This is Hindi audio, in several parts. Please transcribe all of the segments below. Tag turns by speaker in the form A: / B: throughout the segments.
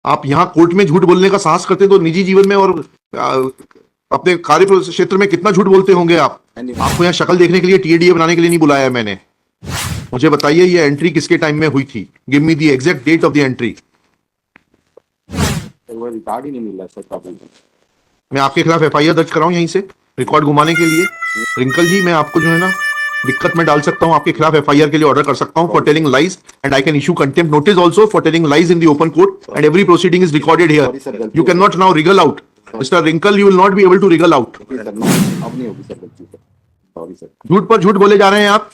A: आप यहाँ कोर्ट में झूठ बोलने का साहस करते तो निजी जीवन में और अपने कार्य क्षेत्र में कितना झूठ बोलते होंगे आप। आपको यहाँ शक्ल देखने के लिए, टीएडीए बनाने के लिए नहीं बुलाया है मैंने। मुझे बताइए ये एंट्री किसके टाइम में हुई थी। Give me the exact date of the entry.
B: वो रिकॉर्ड ही नहीं मिल रहा सर काफी।
A: मैं आपके खिलाफ एफआईआर दर्ज कराऊं यहीं से रिकॉर्ड घुमाने के लिए। रिंकल जी, मैं आपको जो है ना दिक्कत में डाल सकता हूं, आपके खिलाफ एफआईआर के लिए ऑर्डर कर सकता हूं for telling lies, and I can issue contempt notice also for telling lies in the open court, and every proceeding is recorded here. You can not now wriggle out mister Rinkal, you will not be able to wriggle out.
B: अब नहीं होगी सर गलती सर, सॉरी सर।
A: झूठ पर झूठ बोले जा रहे हैं आप।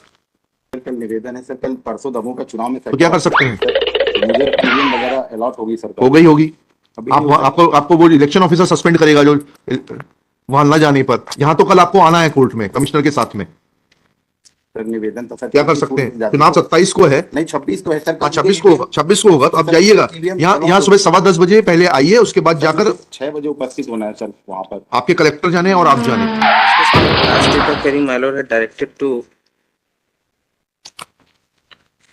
B: कल निवेदन है सर, कल परसों दमोह का चुनाव में
A: तो क्या कर सकते हैं?
B: मुझे प्रीमियम वगैरह अलॉट होगी सर।
A: हो गई होगी। आपको वो इलेक्शन ऑफिसर सस्पेंड करेगा जो वहां न जाने पर। यहां तो कल आपको आना है कोर्ट में कमिश्नर के साथ में।
B: सर निवेदन तो सर
A: क्या कर सकते हैं? चुनाव 27 को है।
B: नहीं 26 को है सर।
A: 26 को होगा तो आप जाइएगा। यहाँ सुबह 10:15 बजे पहले आइए, उसके बाद जाकर
B: 6 बजे उपस्थित होना है सर वहाँ पर।
A: आपके कलेक्टर जाने और आप जाने।
C: Directed to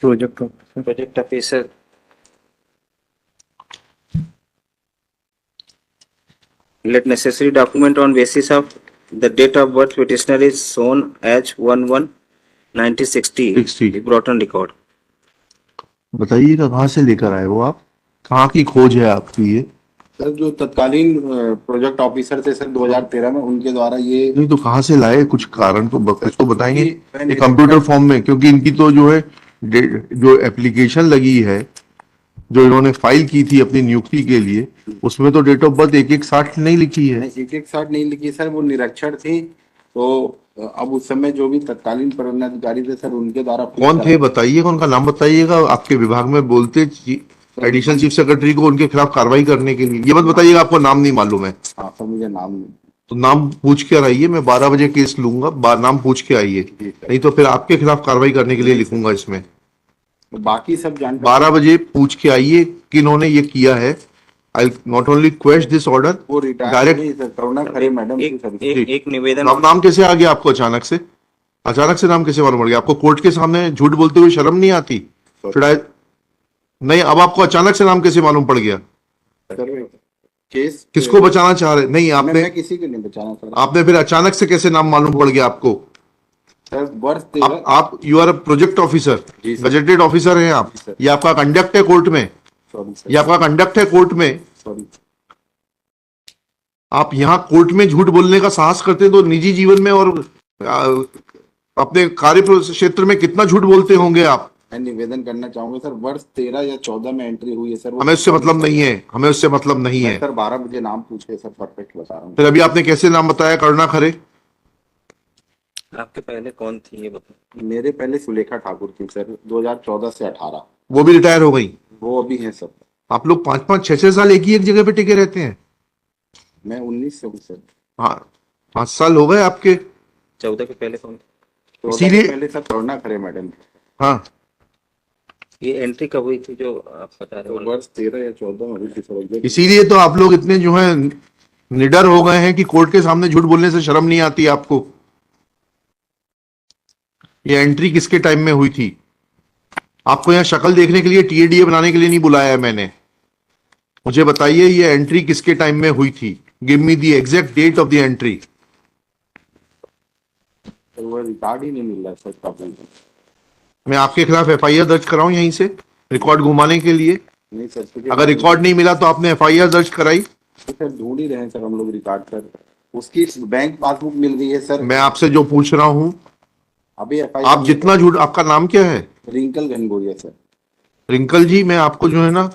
C: project officer let necessary document on basis of the date of birth petitioner is shown as 1/1/1960 be brought on record।
A: बताइएगा कहाँ से लेकर आए वो आप? कहाँ की खोज है आपकी ये?
B: सर जो तत्कालीन प्रोजेक्ट ऑफिसर थे सर 2013 में, उनके द्वारा ये।
A: नहीं तो कहाँ से लाए? कुछ कारण तो कुछ तो बताएंगे। ये कंप्यूटर फॉर्म में, क्योंकि इनकी तो जो है जो एप्लीकेशन लगी है, जो इन्होंने फाइल की थी अपनी नियुक्ति के लिए, उसमें तो डेट ऑफ बर्थ 1160 नहीं लिखी है।
B: 1160 नहीं लिखी सर, वो निरक्षर थी। तो अब उस समय जो भी तत्कालीन पदाधिकारी थे सर, उनके द्वारा।
A: कौन थे बताइएगा, उनका नाम बताइएगा। आपके विभाग में बोलते एडिशनल चीफ सेक्रेटरी को उनके खिलाफ कार्रवाई करने के लिए। ये मत बताइएगा आपको नाम नहीं मालूम है।
B: हाँ सर, मुझे नाम नहीं।
A: तो नाम पूछ के आइए, मैं 12 बजे केस लूंगा। नाम पूछ के आइए, नहीं तो फिर आपके खिलाफ कार्रवाई करने के लिए लिखूंगा इसमें।
B: तो बाकी सब जानकारी
A: 12 बजे पूछ के आइए कि इन्होंने ये किया है। I not only question this order,
B: वो डायरेक्ट करुणा खरे मैडम।
C: एक निवेदन।
A: नाम कैसे आ गया आपको अचानक से? अचानक से नाम कैसे मालूम पड़ गया आपको? कोर्ट के सामने झूठ बोलते हुए शर्म नहीं आती? नहीं, अब आपको अचानक से नाम कैसे मालूम पड़ गया?
B: केस
A: किसको बचाना चाह रहे? नहीं, आपने
B: मैं किसी को नहीं बचाना सर।
A: आपने फिर अचानक से कैसे नाम मालूम पड़ गया आपको?
B: सर वर्ष 13।
A: आप you are a project officer, gazetted officer हैं आप। ये आपका कंडक्ट है कोर्ट में। ये आपका कंडक्ट है कोर्ट में। आप यहाँ कोर्ट में झूठ बोलने का साहस करते हैं तो निजी जीवन में और अपने कार्य क्षेत्र में कितना झूठ बोलते होंगे आप।
B: मैं निवेदन करना चाहूंगा सर, वर्ष 13 या 14 में एंट्री हुई है सर।
A: हमें उससे मतलब नहीं है, हमें उससे मतलब नहीं है
B: सर। 12 बजे नाम पूछे सर, परफेक्ट बता रहा हूँ।
A: फिर अभी आपने कैसे नाम बताया? करुणा खरे।
C: आपके पहले कौन थी ये बताओ?
B: मेरे पहले सुलेखा ठाकुर थी सर, 2014 से 18।
A: वो भी रिटायर हो गई?
B: वो अभी है सर।
A: आप लोग 5-5, 6-6 साल एक ही एक जगह पे टिके रहते हैं।
B: मैं 19 से हूँ सर।
A: हाँ, 5 साल हो गए आपके।
C: 14 के पहले कौन?
A: इसीलिए
B: पहले सर करुणा खरे मैडम।
A: हाँ,
C: ये एंट्री कब हुई थी जो आप बता रहे हो?
B: वर्ष 13 या 14 में हुई थी सर।
A: इसीलिए तो आप लोग इतने जो है निडर हो गए हैं कि कोर्ट के सामने झूठ बोलने से शर्म नहीं आती आपको। ये एंट्री किसके टाइम में हुई थी? आपको यहाँ शक्ल देखने के लिए, टीएडीए बनाने के लिए नहीं बुलाया है मैंने। मुझे बताइए ये एंट्री किसके टाइम में हुई थी। Give me the exact date of the entry.
B: वो रिकॉर्ड ही नहीं मिल रहा सर काफी।
A: मैं आपके खिलाफ एफआईआर दर्ज कराऊं यहीं से रिकॉर्ड घुमाने के लिए?
B: नहीं सर,
A: अगर रिकॉर्ड नहीं मिला तो आपने एफआईआर दर्ज कराई?
B: सर ढूंढ ही रहे हैं सर हम लोग रिकॉर्ड कर। उसकी बैंक पासबुक मिल गई है सर।
A: मैं आपसे जो पूछ रहा हूं,
B: अभी
A: आप जितना झूठ। आपका नाम क्या है?
B: रिंकल घनघोरिया सर।
A: रिंकल जी, मैं आपको जो है ना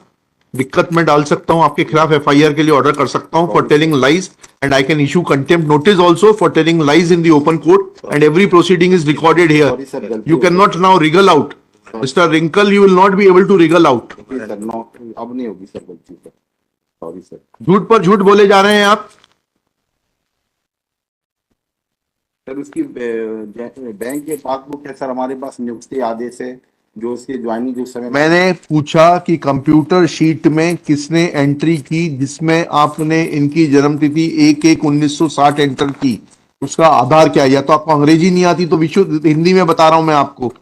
A: दिक्कत में डाल सकता हूं, आपके खिलाफ एफआईआर के लिए ऑर्डर कर सकता हूं for telling lies, and I can issue contempt notice also for telling lies in the open court, and every proceeding is recorded here. You can not now wriggle out mister Rinkal, you will not be able to wriggle out.
B: Sir अब नहीं होगी सर गलती सर, सॉरी सर।
A: झूठ पर झूठ बोले जा रहे हैं आप।
B: सर उसकी बैंक के पासबुक है सर हमारे पास, नियुक्ति आदेश है जो उसकी ज्वाइनिंग जो समय।
A: मैंने पूछा कि कंप्यूटर शीट में किसने एंट्री की जिसमें आपने इनकी जन्मतिथि 1/1/1960 एंटर की, उसका आधार क्या है? या तो आपको अंग्रेजी नहीं आती तो विशुद्ध हिंदी में बता रहा हूं मैं आपको।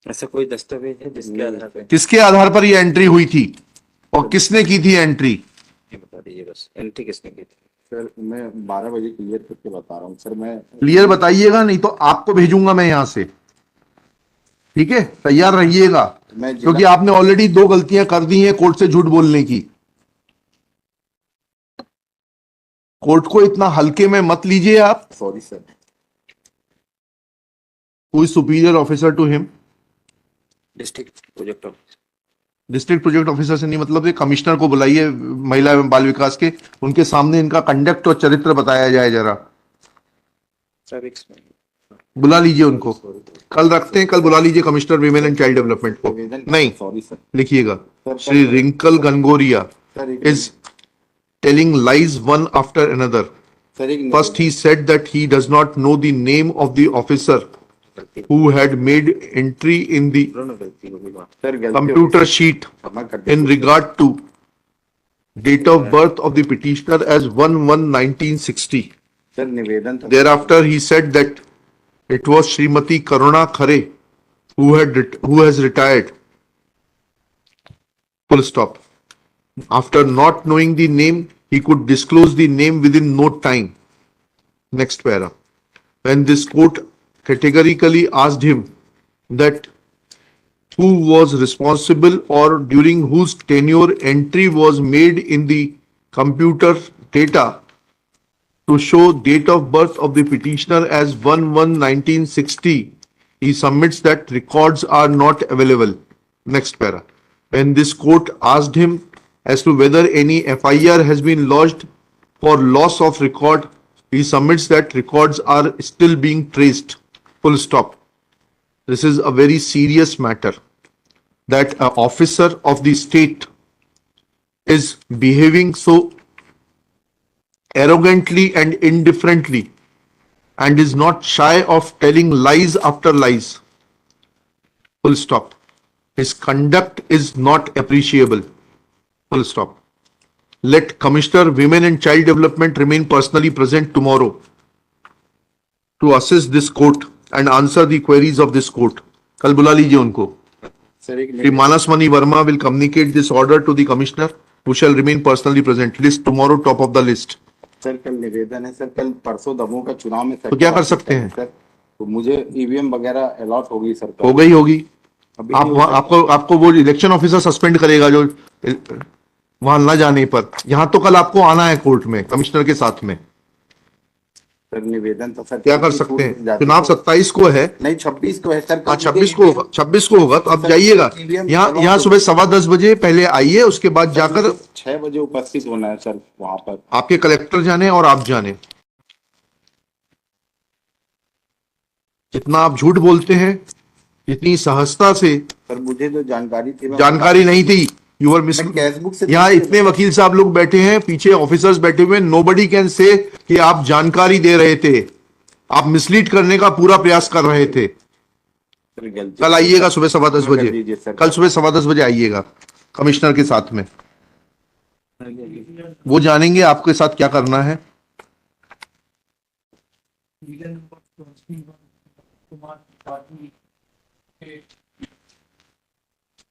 C: ऐसा कोई दस्तावेज है जिसके आधार पर?
A: किसके आधार पर ये एंट्री हुई थी? और किसने की थी एंट्री?
C: ये बता दीजिए बस, एंट्री किसने की थी?
B: सर मैं 12 बजे क्लियर करके बता रहा हूँ सर। मैं
A: क्लियर बताइएगा, नहीं तो आपको भेजूंगा मैं यहां से। ठीक है, तैयार रहिएगा,
B: मैं
A: क्योंकि आपने ऑलरेडी 2 गलतियां कर दी हैं कोर्ट से झूठ बोलने की। कोर्ट को इतना हल्के में मत लीजिए आप।
B: Sorry sir.
A: Who is superior officer to him?
C: District project office.
A: District project officer से नहीं मतलब, ये कमिश्नर को बुलाइए महिला एवं बाल विकास के, उनके सामने इनका कंडक्ट और चरित्र बताया जाए जरा।
C: Sir explain.
A: बुला लीजिए उनको, कल रखते हैं, कल बुला लीजिए commissioner women and child development को। नहीं,
B: सॉरी सर।
A: लिखिएगा, Shri Rinkal Gangoria
B: sir
A: is telling lies one after another.
B: Sir एक
A: First, he said that he does not know the name of the officer who had made entry in the
C: गलती होगी बात।
B: सर गलती
A: computer sheet
B: क्षमा कर
A: in
B: दीजिए।
A: regard to date of birth of the petitioner as 1/1/1960.
B: Sir निवेदन था
A: Thereafter, he said that it was Srimati Karuna Khare who has retired. Full stop. After not knowing the name, he could disclose the name within no time. Next para. When this court categorically asked him that who was responsible or during whose tenure entry was made in the computer data to show date of birth of the petitioner as 1/1/1960, he submits that records are not available. Next para. When this court asked him as to whether any FIR has been lodged for loss of record, he submits that records are still being traced. Full stop. This is a very serious matter, that an officer of the state is behaving so arrogantly and indifferently and is not shy of telling lies after lies. Full stop. His conduct is not appreciable. Full stop. Let Commissioner Women and Child Development remain personally present tomorrow to assist this court and answer the queries of this court. कल बुला लीजिए उनको.
B: सर एक
A: Shri Manas Mani Verma will communicate this order to the commissioner, who shall remain personally present. List tomorrow top of the list.
B: Sir कल निवेदन है सर। कल परसों दमोह का चुनाव में
A: तो क्या कर सकते हैं?
B: सर तो मुझे ईवीएम वगैरह अलॉट होगी सर।
A: हो गई होगी।
B: अभी
A: आप
B: नहीं हो सकता।
A: आपको वो इलेक्शन ऑफिसर सस्पेंड करेगा जो वहां न जाने पर। यहां तो कल आपको आना है कोर्ट में कमिश्नर के साथ में।
B: सर निवेदन तो सर
A: क्या कर सकते हैं? चुनाव 27 को है।
B: नहीं 26 को है सर।
A: हाँ 26 को होगा, 26 को होगा, तो आप जाइएगा यहाँ सुबह 10:15 बजे पहले आइए, उसके बाद जाकर
B: 6 बजे उपस्थित होना है सर वहां पर।
A: आपके कलेक्टर जाने और आप जाने। जितना आप झूठ बोलते हैं, इतनी सहजता से,
B: सर मुझे तो जानकारी थी।
A: जानकारी नहीं थी, यू आर मिस।
B: कैशबुक से
A: यहाँ इतने वकील साहब लोग बैठे हैं, पीछे ऑफिसर्स बैठे हुए, नोबडी कैन से कि आप जानकारी दे रहे थे, आप मिसलीड करने का पूरा प्रयास कर रहे थे। कल आइएगा सुबह 10:15 बजे, कल सुबह 10:15 बजे आइएगा कमिश्नर के साथ में, वो जानेंगे आपके साथ क्या करना है।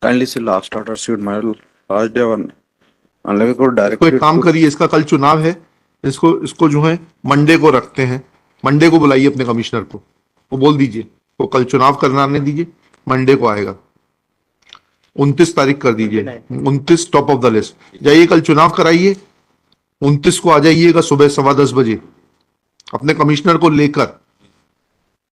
D: Kindly see last order suit my last day one unless को direct
A: तो एक काम करिए, इसका कल चुनाव है, इसको जो है मंडे को रखते हैं। मंडे को बुलाइए अपने कमिश्नर को, वो बोल दीजिए वो कल चुनाव करने दीजिए, मंडे को आएगा। 29 तारीख कर दीजिए, 29 टॉप ऑफ द लिस्ट। जाइए कल चुनाव कराइए, 29 को आ जाइएगा सुबह 10:15 बजे अपने कमिश्नर को लेकर।